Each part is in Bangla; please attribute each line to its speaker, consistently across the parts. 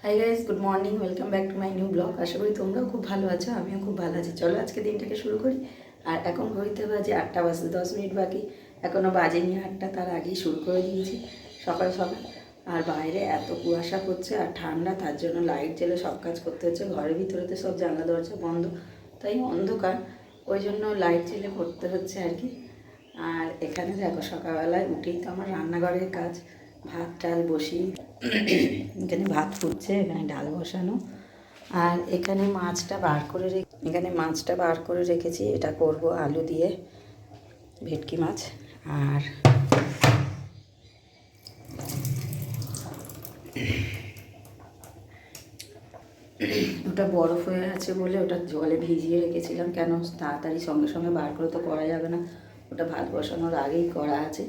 Speaker 1: High guys, good morning, welcome back to my new blog. আশা করি তোমরাও খুব ভালো আছো, আমিও খুব ভালো আছি। চলো আজকে দিনটাকে শুরু করি। আর এখন ঘড়িতে বাজে 8টা বাজতে 10 মিনিট বাকি, এখনও বাজেনি 8টা, তার আগেই শুরু করে দিয়েছি সকাল সকাল। আর বাইরে এত কুয়াশা হচ্ছে আর ঠান্ডা, তার জন্য লাইট জ্বেলে সব কাজ করতে হচ্ছে। ঘরের ভিতরেতে সব জানলা দরজা বন্ধ, তাই অন্ধকার, ওই জন্য লাইট জ্বেলে করতে হচ্ছে আর কি। আর এখানে দেখো সকালবেলায় উঠেই তো আমার রান্নাঘরের কাজ, ভাত ডাল বসিয়ে এখানে ভাত ফুটছে, এখানে ডাল বসানো। আর এখানে মাছটা বার করে রেখেছি, এটা করব আলু দিয়ে, ভেটকি মাছ। আর ওটা বরফ হয়ে আছে বলে ওটা জলে ভিজিয়ে রেখেছিলাম, কেন তাড়াতাড়ি সঙ্গে সঙ্গে বার করে তো করা যাবে না, ওটা ভাত বসানোর আগেই করা আছে,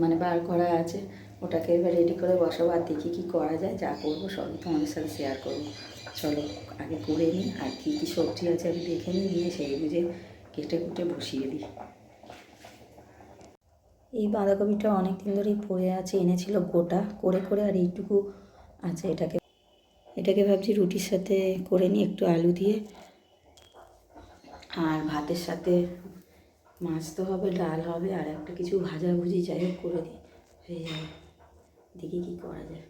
Speaker 1: মানে বার করা আছে। ওটাকে এবার রেডি করে বসাবো, আর দেখি কী করা যায়, যা করবো সবই তোমাদের সাথে শেয়ার করবো। চলো আগে করে নিই, আর কী কী সবজি আছে আমি দেখে নিয়ে সেই বুঝে কেটে কুটে বসিয়ে দিই। এই বাঁধাকপিটা অনেক দিন ধরেই পড়ে আছে, এনেছিল গোটা করে করে, আর এইটুকু আছে। এটাকে ভাবছি রুটির সাথে করে নিই, একটু আলু দিয়ে। আর ভাতের সাথে মাছ তো হবে, ডাল হবে, আর একটা কিছু ভাজাভুজি যাই হোক করে দিই, হয়ে যাবে। দেখি কী করা যায়।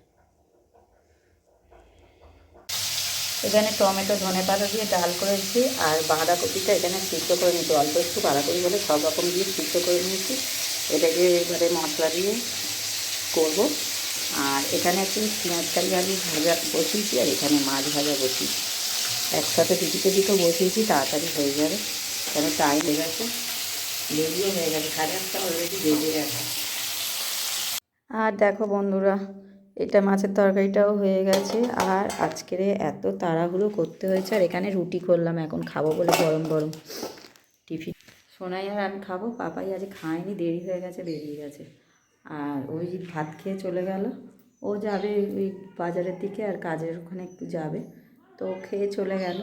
Speaker 1: এখানে টমেটো ধনেপাতা দিয়ে ডাল করেছি, আর বাঁধাকপিটা এখানে সিদ্ধ করে নিয়েছি, অল্প একটু বাঁধাকপি বলে সব রকম দিয়ে সিদ্ধ করে নিয়েছি। এটাকে এবারে মশলা দিয়ে করব। আর এখানে একটু পেঁয়াজ কালি আলু ভাজা বসিয়েছি, আর এখানে মাছ ভাজা বসিয়েছি, একসাথে দুদিকে দিকে বসিয়েছি, তাড়াতাড়ি হয়ে যাবে, কেন টাইম হয়ে গেছে, লেজিও হয়ে গেছে, 8:30 অলরেডি বেজে গেছে। আর দেখো বন্ধুরা, এটা মাছের তরকারিটাও হয়ে গেছে। আর আজকের এত তাড়াহুড়ো করতে হয়েছে, আর এখানে রুটি করলাম এখন খাবো বলে, গরম গরম টিফিন। সোনাই আর আমি খাবো, পাপাই আজ খায়নি, দেরি হয়ে গেছে, বেরিয়ে গেছে। আর ওই ভাত খেয়ে চলে গেল, ও যাবে ওই বাজারের দিকে, আর কাজের ওখানে একটু যাবে, তো খেয়ে চলে গেল।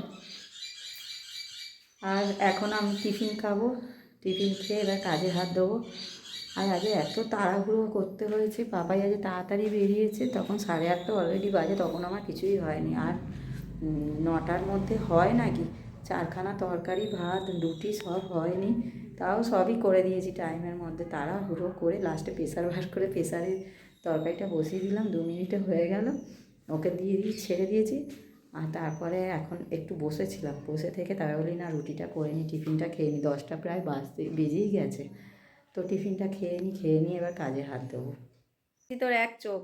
Speaker 1: আর এখন আমি টিফিন খাবো, টিফিন খেয়ে এবার কাজে হাত দেবো। আর আগে এত তাড়াহুড়ো করতে হয়েছে, পাপাই আজ তাড়াতাড়ি বেরিয়েছে, তখন 8:30 অলরেডি বাজে, তখন আমার কিছুই হয়নি। আর 9টার মধ্যে হয় নাকি, 4খানা তরকারি ভাত রুটি সব হয়নি, তাও সবই করে দিয়েছি টাইমের মধ্যে, তাড়াহুড়ো করে লাস্টে প্রেসার ভার করে প্রেসারে তরকারিটা বসিয়ে দিলাম, 2 মিনিটে হয়ে গেল, ওকে দিয়ে ছেড়ে দিয়েছি। আর তারপরে এখন একটু বসেছিলাম, বসে থেকে তাই বলি না রুটিটা করে নিই, টিফিনটা খেয়ে নিই, 10টা প্রায় বেজেই গেছে, তো টিফিনটা খেয়ে নিয়ে এবার কাজে হাত দেবো। তোর এক চোখ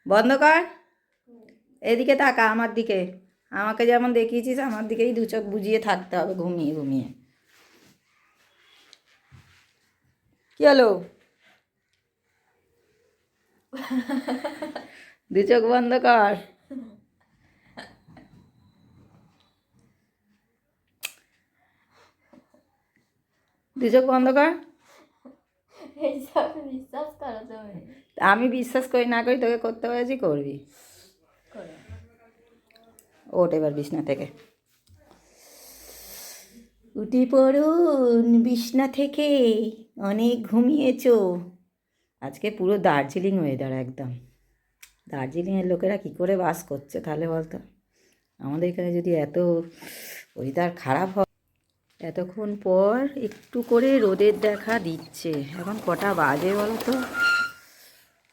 Speaker 1: বন্ধ কর, এদিকে তাকা আমার দিকে, আমাকে যেমন দেখিয়েছিস আমার দিকেই 2 চোখ বুজিয়ে থাকতে হবে, ঘুমিয়ে ঘুমিয়ে। কি হলো? 2 চোখ বন্ধ কর। 2 চোখ বন্ধ কর।
Speaker 2: বিশ্বাস করো তুমি?
Speaker 1: আমি বিশ্বাস করি না করি, তোকে করতে হয়েছি, করবি। ওঠ এবার বিছনা থেকে, উঠে পড়ুন বিছনা থেকে, অনেক ঘুমিয়েছো। আজকে পুরো দার্জিলিং ওয়েদার একদম। দার্জিলিংয়ের লোকেরা কী করে বাস করছে তাহলে বলতো, আমাদের এখানে যদি এত ওয়েদার খারাপ হয়। এতক্ষণ পর একটু করে রোদের দেখা দিচ্ছে। এখন কটা বাজে বলো তো,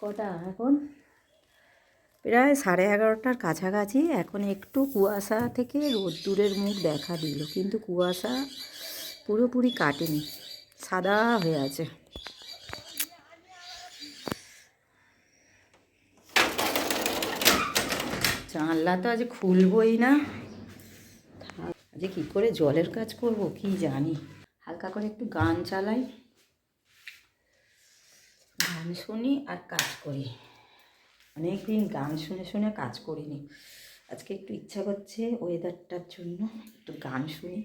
Speaker 1: কটা এখন প্রায় 11:30টার কাছাকাছি। এখন একটু কুয়াশা থেকে রোদ্দুরের মুখ দেখা দিল, কিন্তু কুয়াশা পুরোপুরি কাটেনি, সাদা হয়ে আছে। জানলা তো আজ খুলবই না, আজ কী করে জলের কাজ করব কি জানি। হালকা করে একটু গান চালাই, গান শুনি আর কাজ করি। অনেক দিন গান শুনে শুনে কাজ করিনি, আজকে একটু ইচ্ছা করছে ওয়েদারটার জন্য একটু গান শুনি।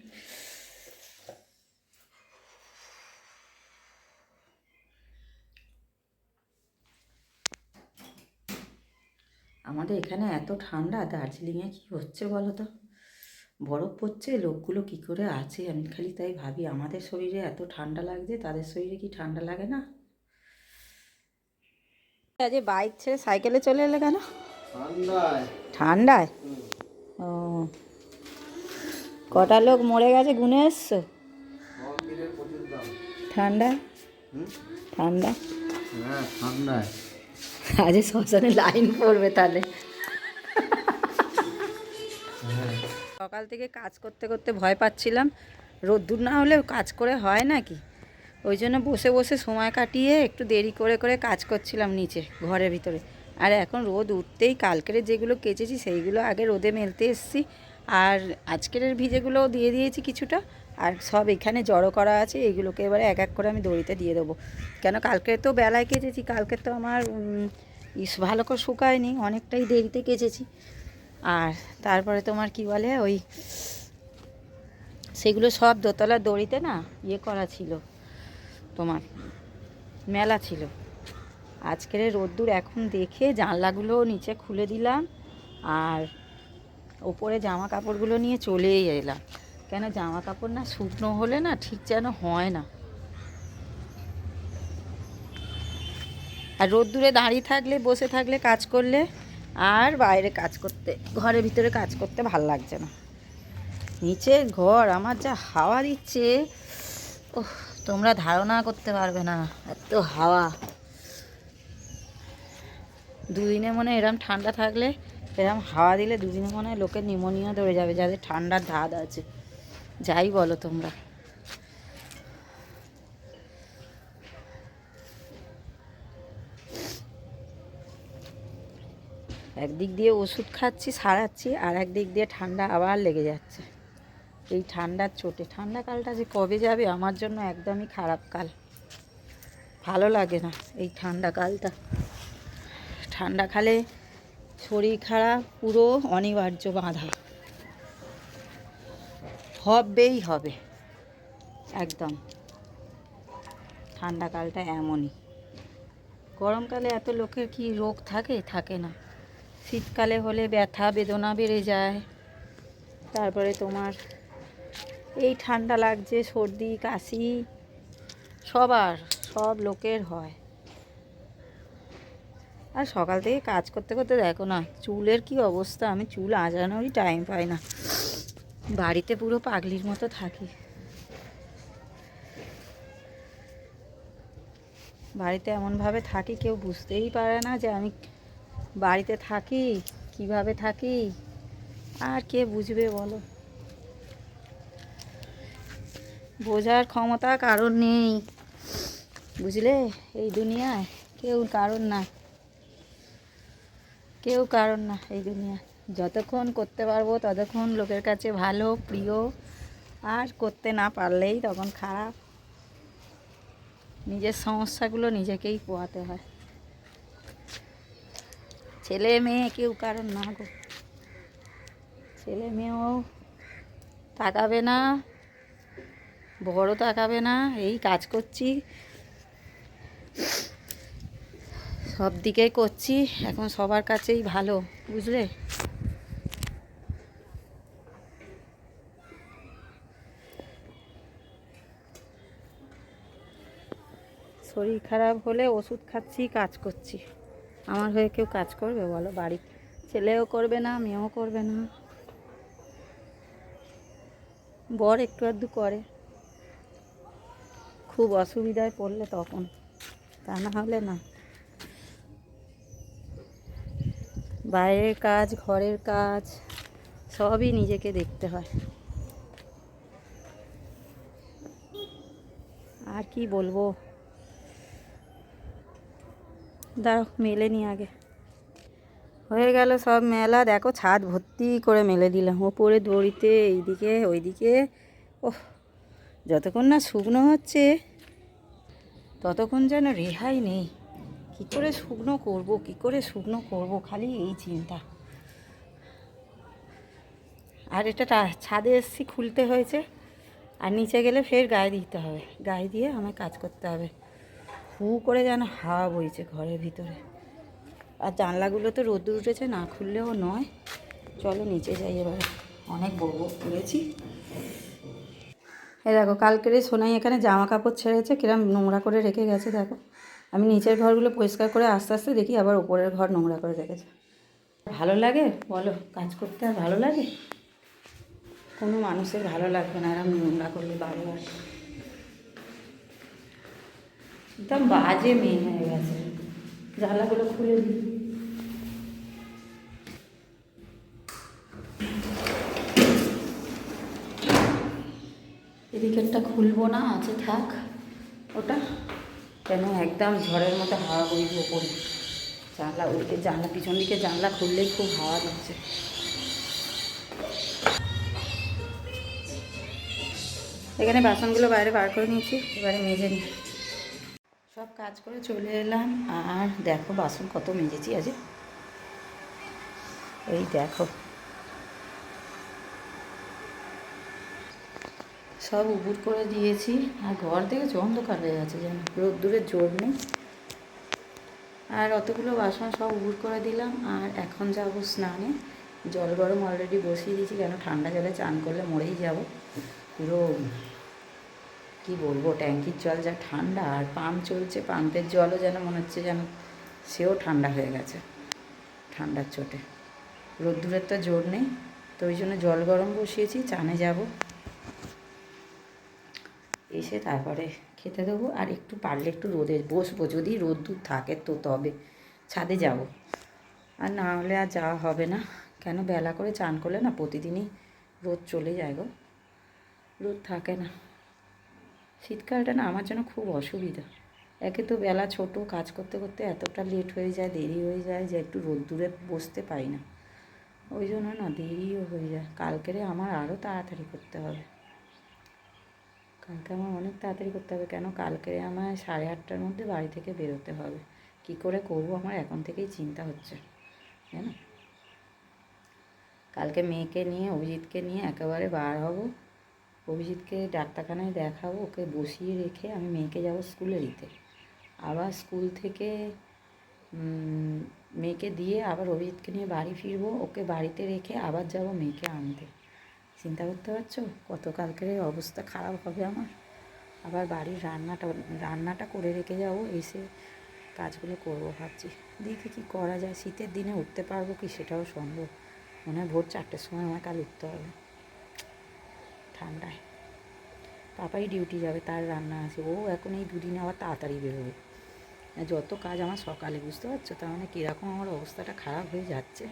Speaker 1: আমাদের এখানে এত ঠান্ডা, দার্জিলিংয়ে কী হচ্ছে বলো তো, বরফ পড়ছে, লোকগুলো কী করে আছে, আমি খালি তাই ভাবি, আমাদের শরীরে এত ঠান্ডা লাগছে, তাদের শরীরে কি ঠান্ডা লাগে না। আজ বাইক ছেড়ে সাইকেলে চলে এলে কেন? ঠান্ডায়? ও, কটা লোক মরে গেছে গুনে এসছো? ঠান্ডা ঠান্ডা
Speaker 2: ঠান্ডায়
Speaker 1: আজ শ্মশানে লাইন পড়বে তাহলে। সকাল থেকে কাজ করতে করতে ভয় পাচ্ছিলাম, রোদ্দুর না হলে কাজ করে হয় নাকি, ওই জন্য বসে বসে সময় কাটিয়ে একটু দেরি করে করে কাজ করছিলাম নিচে ঘরের ভিতরে। আর এখন রোদ উঠতেই কালকের যেগুলো কেচেছি সেইগুলো আগে রোদে মেলতে এসেছি, আর আজকের ভিজেগুলোও দিয়ে দিয়েছি কিছুটা, আর সব এখানে জড়ো করা আছে, এইগুলোকে এবারে এক এক করে আমি দড়িতে দিয়ে দেবো। কেন কালকে তো বেলায় কেচেছি, কালকে তো আমার ভালো করে শুকায়নি, অনেকটাই দেরিতে কেচেছি। আর তারপরে তোমার কি বলে, ওই সেগুলো সব দোতলার দড়িতে না ইয়ে করা ছিল, তোমার মেলা ছিল। আজকের রোদ্দুর এখন দেখে জানলাগুলো নিচে খুলে দিলাম, আর ওপরে জামা কাপড়গুলো নিয়ে চলেই এলাম। কেন জামা কাপড় না শুকনো হলে না ঠিক যেন হয় না, আর রোদ্দুরে দাঁড়িয়ে থাকলে বসে থাকলে কাজ করলে আর বাইরে কাজ করতে, ঘরের ভিতরে কাজ করতে ভাল লাগছে না। নিচের ঘর আমার যা হাওয়া দিচ্ছে, ও তোমরা ধারণা করতে পারবে না, এত হাওয়া। দুদিনে মনে এরম ঠান্ডা থাকলে, এরম হাওয়া দিলে দুদিনে মনে হয় লোকের নিউমোনিয়া ধরে যাবে, যাদের ঠান্ডার ধাত আছে, যাই বলো তোমরা। একদিক দিয়ে ওষুধ খাচ্ছি সারাচ্ছি, আর একদিক দিয়ে ঠান্ডা আবার লেগে যাচ্ছে। এই ঠান্ডার চোটে, ঠান্ডা কালটা যে কবে যাবে আমার জন্য একদমই খারাপ কাল, ভালো লাগে না এই ঠান্ডা কালটা। ঠান্ডা খালে শরীর খারাপ পুরো অনিবার্য, বাঁধা হবেই হবে একদম। ঠান্ডা কালটা এমনই, গরমকালে এত লোকের কি রোগ থাকে, থাকে না। শীতকালে হলে ব্যথা বেদনা বেড়ে যায়, তারপরে তোমার এই ঠান্ডা লাগছে, সর্দি কাশি সবার, সব লোকের হয়। আর সকাল থেকে কাজ করতে করতে দেখো না চুলের কি অবস্থা, আমি চুল আঁচড়ানোরই টাইম পাই না, বাড়িতে পুরো পাগলির মতো থাকি। বাড়িতে এমনভাবে থাকি কেউ বুঝতেই পারে না যে আমি বাড়িতে থাকি, কিভাবে থাকি, আর কে বুঝবে বলো। বোঝার ক্ষমতা কারোর নেই, বুঝলে, এই দুনিয়ায় কেউ কারণ না, কেউ কারণ না এই দুনিয়ায়। যতক্ষণ করতে পারবো ততক্ষণ লোকের কাছে ভালো প্রিয়, আর করতে না পারলেই তখন খারাপ। নিজের সমস্যাগুলো নিজেকেই পোহাতে হয়, ছেলে মেয়ে কেউ কারণ না গো। ছেলে মেয়েও তাকাবে না, বড় তাকাবে না, এই কাজ করছি, সব দিকেই করছি, এখন সবার কাছেই ভালো, বুঝলে। শরীর খারাপ হলে ওষুধ খাচ্ছি, কাজ করছি, আমার হয়ে কেউ কাজ করবে বলো? বাড়ি ছেলেও করবে না, মেয়েও করবে না, বর একটু আধটু করে, খুব অসুবিধায় পড়লে তখন, তা না হলে না। বাইরের কাজ ঘরের কাজ সবই নিজেকে দেখতে হয়। আর কি বলবো, দাঁড়াও মেলে নি আগে। হয়ে গেল সব মেলা, দেখো ছাদ ভর্তি করে মেলে দিলাম, ওপরে দড়িতে এইদিকে ওইদিকে। ওহ, যতক্ষণ না শুকনো হচ্ছে ততক্ষণ যেন রেহাই নেই। কী করে শুকনো করব, কী করে শুকনো করব, খালি এই চিন্তা। আর এটা ছাদে এসেছি খুলতে হয়েছে, আর নিচে গেলে ফের গায়ে দিতে হবে, গায়ে দিয়ে আমায় কাজ করতে হবে। হু করে যেন হাওয়া বইছে ঘরের ভিতরে, আর জানলাগুলো তো রোদ্দুর উঠেছে, না খুললেও নয়। চলো নিচে যাই এবারে, অনেক বড় করেছি। এই দেখো কালকের সোনাই এখানে জামা কাপড় ছেড়েছে, কিরম নোংরা করে রেখে গেছে দেখো। আমি নিচের ঘরগুলো পরিষ্কার করে আস্তে আস্তে দেখি, আবার ওপরের ঘর নোংরা করে রেখেছে। ভালো লাগে বলো, কাজ করতে আর ভালো লাগে? কোনো মানুষের ভালো লাগবে না এরকম নোংরা করলে বারবার। একদম বাজে মেয়ে হয়ে গেছে। জানলাগুলো খুলে দিই। এদিকেরটা খুলবো না, আছে থাক ওটা। কেন একদম ঝড়ের মতো হাওয়া বইব ওপরে। জানলা ওইকে জানলা পিছন দিকে জানলা খুললেই খুব হাওয়া দিচ্ছে। এখানে বাসনগুলো বাইরে বার করে নিয়েছি, এবারে মেজে নিই। সব কাজ করে চলে এলাম, আর দেখো বাসন কত মেজেছি আজ। এই দেখো সব উপুর করে দিয়েছি। আর ঘর দেখেছো অন্ধকার হয়ে গেছে, যেন রোদ্দুরের জোর নেই। আর অতগুলো বাসন সব উপুর করে দিলাম। আর এখন যাব স্নানে। জল গরম অলরেডি বসিয়ে দিয়েছি, কেন ঠান্ডা জলে চান করলে মরেই যাব। পুরো কি বলবো, ট্যাঙ্কির জল যা ঠান্ডা, আর পাম্প চলছে, পাম্পের জলও যেন মনে হচ্ছে যেন সেও ঠান্ডা হয়ে গেছে ঠান্ডার চোটে। রোদ্দুরের তো জোর নেই, তো ওই জন্য জল গরম বসিয়েছি, চানে যাব। এসে তারপরে খেতে দেবো। আর একটু পারলে একটু রোদে বসবো, যদি রোদ্দুর থাকে তো তবে ছাদে যাব। আর না হলে আর যাওয়া হবে না, কেন বেলা করে চান করলে না প্রতিদিনই রোদ চলে যায় গো, রোদ থাকে না। শীতকালটা না আমার জন্য খুব অসুবিধা। একে তো বেলা ছোট, কাজ করতে করতে এতটা লেট হয়ে যায়, দেরি হয়ে যায় যে একটু রোদ্দুরে বসতে পারি না। ওই জন্য না দেরিও হয়ে যায়। কালকেরে আমার আরও তাড়াতাড়ি করতে হবে। কালকে আমার অনেক তাড়াতাড়ি করতে হবে, কেন কালকে আমার 8:30টার মধ্যে বাড়ি থেকে বেরোতে হবে। কি করে করবো আমার এখন থেকেই চিন্তা হচ্ছে, জানো। কালকে মেয়েকে নিয়ে, অভিজিৎকে নিয়ে একেবারে বার হব। অভিজিৎকে ডাক্তারখানায় দেখাবো, ওকে বসিয়ে রেখে আমি মেয়েকে যাব স্কুলে দিতে। আবার স্কুল থেকে মেয়েকে দিয়ে আবার অভিজিৎকে নিয়ে বাড়ি ফিরবো, ওকে বাড়িতে রেখে আবার যাব মেয়েকে আনতে। চিন্তা করতে পারছো কত কালকের অবস্থা খারাপ হবে আমার। আবার বাড়ির রান্নাটা করে রেখে যাবো, এসে কাজগুলো করবো ভাবছি। দেখি কী করা যায়। শীতের দিনে উঠতে পারবো কি সেটাও সম্ভব। মনে হয় ভোর 4টের সময় আমার কাল উঠতে হবে ঠান্ডায়। পাপাই ডিউটি যাবে, তার রান্না আছে। ও এখন এই দুদিন আবার তাড়াতাড়ি বেরোবে। যত কাজ আমার সকালে, বুঝতে পারছো? তার মানে কীরকম আমার অবস্থাটা খারাপ হয়ে যাচ্ছে।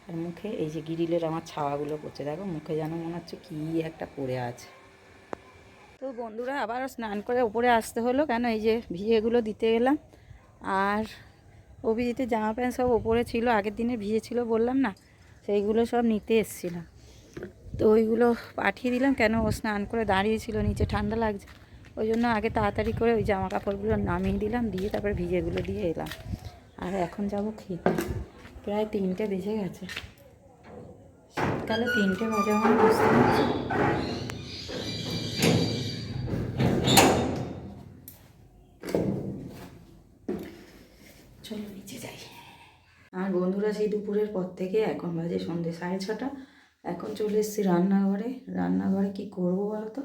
Speaker 1: আর মুখে এই যে গ্রিলের আমার ছাওয়াগুলো পড়ছে, দেখো মুখে যেন মনে হচ্ছে কী একটা পড়ে আছে। তো বন্ধুরা আবার স্নান করে ওপরে আসতে হলো, কেন এই যে ভিজেগুলো দিতে গেলাম। আর অভিজিতের জামা প্যান্ট সব ওপরে ছিল, আগের দিনে ভিজে ছিল বললাম না, সেইগুলো সব নিতে এসেছিলাম। তো ওইগুলো পাঠিয়ে দিলাম, কেন ও স্নান করে দাঁড়িয়েছিল নিচে, ঠান্ডা লাগছে। ওই জন্য আগে তাড়াতাড়ি করে ওই জামা কাপড়গুলো নামিয়ে দিলাম, দিয়ে তারপরে ভিজেগুলো দিয়ে এলাম। আর এখন যাব খেতে। প্রায় 3টে বেজে গেছে। শীতকালে 3টে বাজে আমার বুঝতে পারছি। চলো নিচে যাই। আর বন্ধুরা সেই দুপুরের পর থেকে এখন বাজে সন্ধ্যে 6:30। এখন চলে এসেছি রান্নাঘরে। রান্নাঘরে কী করবো বলো তো?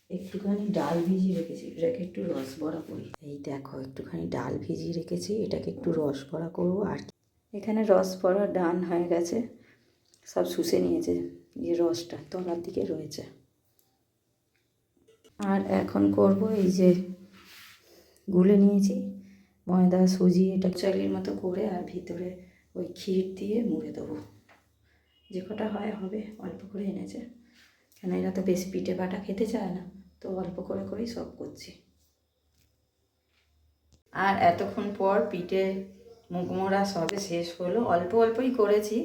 Speaker 1: একটুখানি ডাল ভিজিয়ে রেখেছি, এটাকে একটু রস বড়া করি। এই দেখো একটুখানি ডাল ভিজিয়ে রেখেছি, এটাকে একটু রস বড়া করবো। আর এখানে রস বড়া ডান হয়ে গেছে, সব শুষে নিয়েছে, যে রসটা তলার দিকে রয়েছে। আর এখন করব এই যে গুলে নিয়েছি ময়দা সুজি, এটা চালির মতো করে, আর ভিতরে ওই ক্ষীর দিয়ে মুড়ে দেবো। যে কটা হয় হবে, অল্প করে এনেছে, কেন এরা তো বেশি পিঠে পাটা খেতে চায় না, তো অল্প করে করেই সব করছি। আর এতক্ষণ পর পিঠে মুখমোড়া সবে শেষ হলো। অল্প অল্পই করেছি,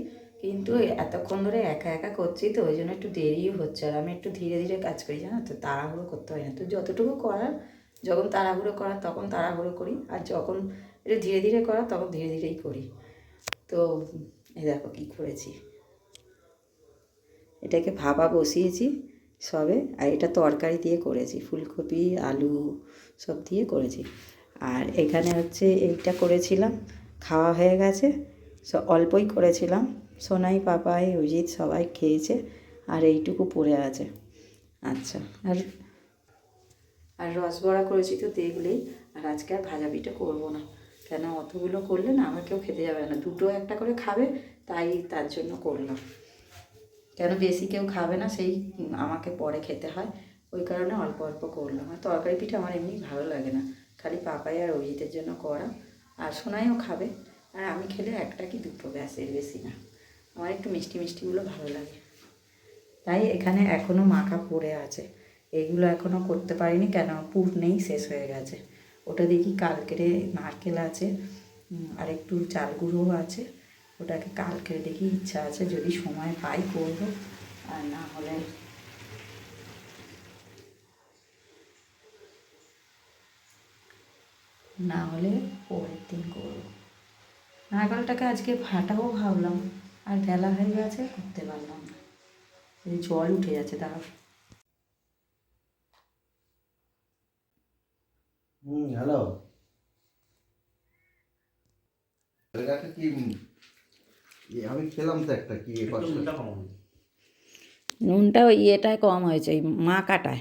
Speaker 1: কিন্তু এতক্ষণ ধরে একা একা করছি তো ওই জন্য একটু দেরিও হচ্ছে। আর আমি একটু ধীরে ধীরে কাজ করি, জানো তো, তাড়াহুড়ো করতে হয় না। তো যতটুকু করার, যখন তাড়াহুড়ো করার তখন তাড়াহুড়ো করি, আর যখন একটু ধীরে ধীরে করার তখন ধীরে ধীরেই করি। তো এই দেখো কী করেছি, এটাকে ভাপা বসিয়েছি সবে। আর এটা তরকারি দিয়ে করেছি, ফুলকপি আলু সব দিয়ে করেছি। আর এখানে হচ্ছে এইটা করেছিলাম, খাওয়া হয়ে গেছে, অল্পই করেছিলাম। সোনাই পাপাই অজিত সবাই খেয়েছে, আর এইটুকু পড়ে আছে। আচ্ছা, আর আর রসবড়া করেছি তো দেখলেই। আর আজকে আর ভাজা পিঠে করবো না, কেন অতগুলো করলে না আমার কেউ খেতে যাবে না, দুটো একটা করে খাবে, তাই তার জন্য করলাম। কেন বেশি কেউ খাবে না, সেই আমাকে পরে খেতে হয়, ওই কারণে অল্প অল্প করলাম। আর তরকারি পিঠা আমার এমনি ভালো লাগে না, খালি পাপাই আর অভিজিতের জন্য করা। আর সোনাইও খাবে, আর আমি খেলে একটা কি দুটো, ব্যাস, এর বেশি না। আমার একটু মিষ্টি মিষ্টিগুলো ভালো লাগে, তাই এখানে এখনও মাখা পড়ে আছে। এইগুলো এখনও করতে পারিনি, কেন পুর নেই, শেষ হয়ে গেছে। ওটা দেখি কালকের নারকেল আছে, আর একটু চাল গুঁড়োও আছে, ওটাকে কালকে দেখি ইচ্ছা আছে, যদি সময় পাই করব, আর না হলে পরের দিন করব। নারকেলটাকে আজকে ফাটাবো ভাবলাম, আর বেলা হয়ে গেছে, করতে পারলাম না। এই জল উঠে যাচ্ছে, দাঁড়াও।
Speaker 2: হ্যালো। কি আমি খেলাম তো একটা কি
Speaker 1: নুনটা ওই ইয়েটায় কম হয়েছে, ওই মাখাটায়,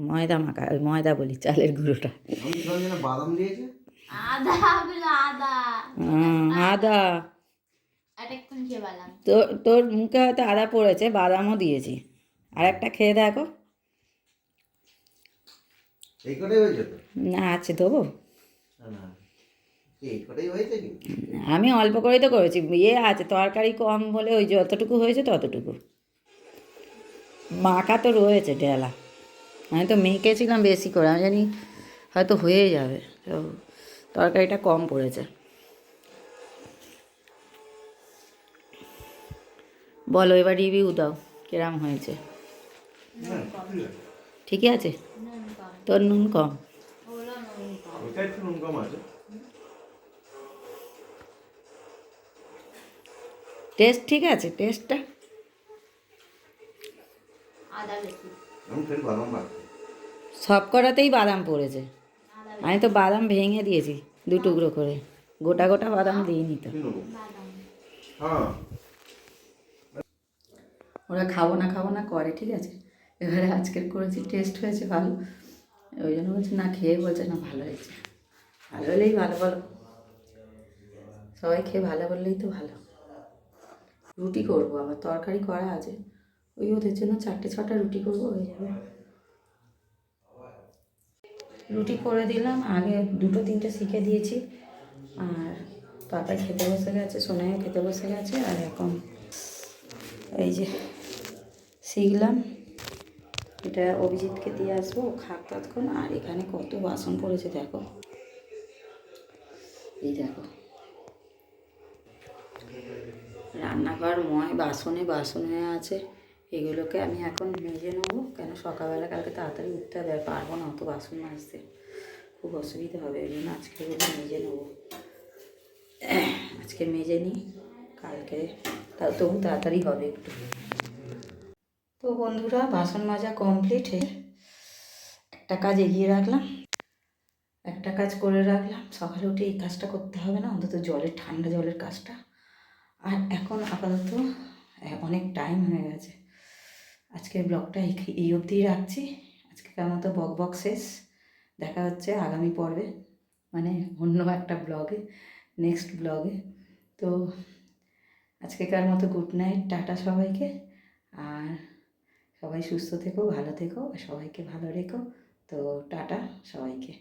Speaker 1: ময়দা মাখা, ওই ময়দা বলি, চালের গুঁড়োটা।
Speaker 2: আমি খেলাম যেন বাদাম দিয়েছে।
Speaker 3: আদা গুলো আদা
Speaker 1: আদা,
Speaker 3: আরেকক্ষণ খেয়ে পেলাম।
Speaker 1: তোর মুখে হয়তো আদা পড়েছে, বাদামও দিয়েছি। আর একটা খেয়ে দেখো।
Speaker 2: এই কটাই হয়েছে তো?
Speaker 1: না, আছে দেবো।
Speaker 2: না, এই কটাই হয়েছে কি?
Speaker 1: আমি অল্প করেই তো করেছি, ইয়ে আছে, তরকারি কম বলে ওই যতটুকু হয়েছে ততটুকু। মাখা তো রয়েছে ডেলা, আমি তো মেখেছিলাম বেশি করে, আমি জানি হয়তো হয়ে যাবে, তো তরকারিটা কম পড়েছে। বলো এবার রিভিউ দাও, কিরম হয়েছে? ঠিকই আছে?
Speaker 3: নুন কম,
Speaker 1: তোর নুন কম?
Speaker 3: ওগুলো নুন কম।
Speaker 2: ওটা একটু নুন কম আছে।
Speaker 1: টেস্ট ঠিক আছে, টেস্টটা?
Speaker 3: আদা বেশি,
Speaker 2: আমি ফের বাদাম বাদ
Speaker 1: সব করাতেই বাদাম পড়েছে।
Speaker 3: আদা
Speaker 1: আমি তো বাদাম ভেঙে দিয়েছি দু টুকরো করে, গোটা গোটা বাদাম দিইনি তো।
Speaker 2: নেবো।
Speaker 3: বাদাম।
Speaker 2: হ্যাঁ,
Speaker 1: ওরা খাবো না করে, ঠিক আছে। এবারে আজকের করেছি, টেস্ট হয়েছে ভালো, ওই জন্য বলছে না, খেয়ে বলছে না ভালো হয়েছে। ভালো হলেই ভালো, বলো, সবাই খেয়ে ভালো বললেই তো ভালো। রুটি করবো, আবার তরকারি করা আছে, ওই ওদের জন্য 4-6টা রুটি করবো, হয়ে যাবে। রুটি করে দিলাম, আগে 2-3টে শিখে দিয়েছি, আর পাপা খেতে বসে গেছে, সোনাইও খেতে বসে গেছে, আর এখন এই যে শিখলাম, এটা অভিজিৎকে দিয়ে আসবো, খাক তৎক্ষণ। আর এখানে কত বাসন পড়েছে দেখো, এই দেখো, রান্নাঘর বাসনে হয়ে আছে, এগুলোকে আমি এখন মেজে নেবো, কেন সকালবেলা কালকে তাড়াতাড়ি উঠতে হবে, আর পারবো না অত বাসন মাজতে, খুব অসুবিধা হবে, এই জন্য আজকে এগুলো মেজে নেবো। আজকে মেজে নিই, কালকে তবু তাড়াতাড়ি হবে একটু। তো বন্ধুরা, বাসন মাজা কমপ্লিট, একটা কাজ এগিয়ে রাখলাম, একটা কাজ করে রাখলাম, সকালে উঠে এই কাজটা করতে হবে না, অন্তত ঠান্ডা জলের কাজটা। আর এখন আপাতত অনেক টাইম হয়ে গেছে, আজকের ব্লগটা এই অবধিই রাখছি। আজকের মতো বক শেষ, দেখা হচ্ছে আগামী পর্বে, মানে অন্য একটা ব্লগে, নেক্সট ব্লগে। তো আজকেকার মতো গুড নাইট, টাটা সবাইকে, আর সবাই সুস্থ থেকো, ভালো থেকো, সবাইকে ভালো রেখো। তো টাটা সবাইকে।